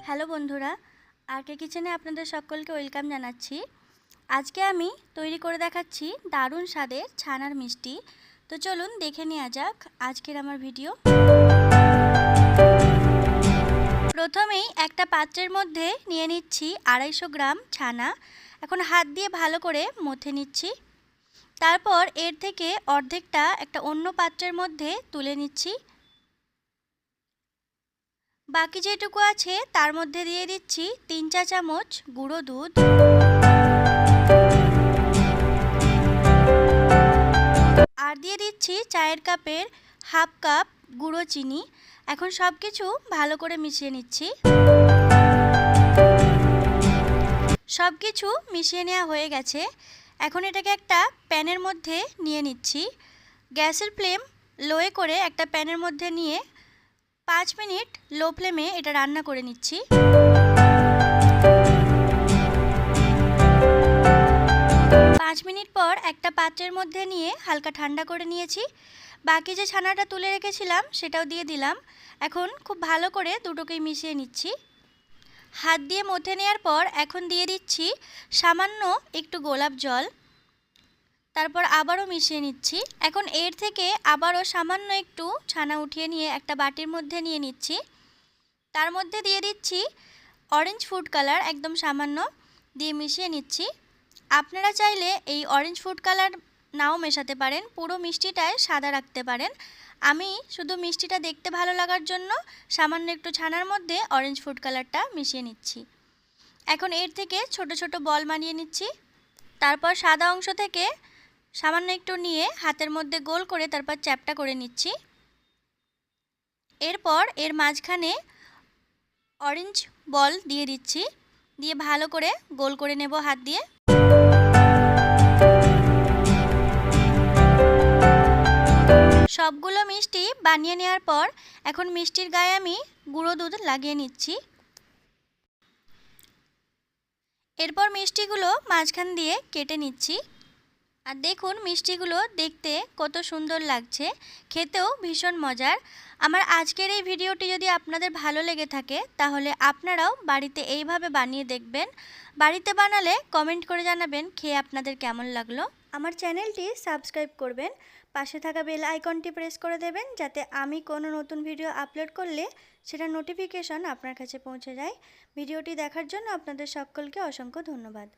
Hello বন্ধুরা, আরকে কিচেনে আপনাদের সকলকে ওয়েলকাম জানাচ্ছি। আজকে আমি তৈরি করে দেখাচ্ছি দারুণ স্বাদের ছানার মিষ্টি। তো চলুন দেখে নেওয়া যাক আজকের আমার ভিডিও। প্রথমেই একটা পাত্রের মধ্যে নিয়ে নিচ্ছি 250 গ্রাম ছানা। এখন হাত দিয়ে ভালো করে মথে নিচ্ছি। তারপর এর থেকে অর্ধেকটা একটা অন্য পাত্রের মধ্যে তুলে নিচ্ছি। বাকি যেটুকু আছে তার মধ্যে দিয়ে দিচ্ছি 3 চা চামচ গুঁড়ো দুধ, আর দিয়ে দিচ্ছি চায়ের কাপের হাফ কাপ গুঁড়ো চিনি। এখন সব কিছু ভালো করে মিশিয়ে নিচ্ছি। সব কিছু মিশিয়ে নেওয়া হয়ে গেছে। এখন এটাকে একটা প্যানের মধ্যে নিয়ে নিচ্ছি। গ্যাসের ফ্লেম লোয়ে করে একটা প্যানের মধ্যে নিয়ে 5 মিনিট লো ফ্লেমে এটা রান্না করে নিচ্ছি। 5 মিনিট পর একটা পাত্রের মধ্যে নিয়ে হালকা ঠান্ডা করে নিয়েছি। বাকি যে ছানাটা তুলে রেখেছিলাম সেটাও দিয়ে দিলাম। এখন খুব ভালো করে দুটোকেই মিশিয়ে নিচ্ছি। হাত দিয়ে মথে নেওয়ার পর এখন দিয়ে দিচ্ছি সামান্য একটু গোলাপ জল। তারপর আবারও মিশিয়ে নিচ্ছি। এখন এর থেকে আবারও সামান্য একটু ছানা উঠিয়ে নিয়ে একটা বাটির মধ্যে নিয়ে নিচ্ছি। তার মধ্যে দিয়ে দিচ্ছি অরেঞ্জ ফুড কালার, একদম সামান্য দিয়ে মিশিয়ে নিচ্ছি। আপনারা চাইলে এই অরেঞ্জ ফুড কালার নাও মেশাতে পারেন, পুরো মিষ্টিটায় সাদা রাখতে পারেন। আমি শুধু মিষ্টিটা দেখতে ভালো লাগার জন্য সামান্য একটু ছানার মধ্যে অরেঞ্জ ফুড কালারটা মিশিয়ে নিচ্ছি। এখন এর থেকে ছোট ছোট বল বানিয়ে নিচ্ছি। তারপর সাদা অংশ থেকে সামান্য একটু নিয়ে হাতের মধ্যে গোল করে তারপর চ্যাপটা করে নিচ্ছি। এরপর এর মাঝখানে অরেঞ্জ বল দিয়ে দিচ্ছি, দিয়ে ভালো করে গোল করে নেব হাত দিয়ে। সবগুলো মিষ্টি বানিয়ে নেওয়ার পর এখন মিষ্টির গায়ে আমি গুঁড়ো দুধ লাগিয়ে নিচ্ছি। এরপর মিষ্টিগুলো মাঝখান দিয়ে কেটে নিচ্ছি। আর দেখুন মিষ্টিগুলো দেখতে কত সুন্দর লাগছে, খেতেও ভীষণ মজার। আমার আজকের এই ভিডিওটি যদি আপনাদের ভালো লেগে থাকে তাহলে আপনারাও বাড়িতে এইভাবে বানিয়ে দেখবেন। বাড়িতে বানালে কমেন্ট করে জানাবেন খেয়ে আপনাদের কেমন লাগলো। আমার চ্যানেলটি সাবস্ক্রাইব করবেন, পাশে থাকা বেল আইকনটি প্রেস করে দেবেন যাতে আমি কোনো নতুন ভিডিও আপলোড করলে সেটা নোটিফিকেশন আপনার কাছে পৌঁছে যায়। ভিডিওটি দেখার জন্য আপনাদের সকলকে অসংখ্য ধন্যবাদ।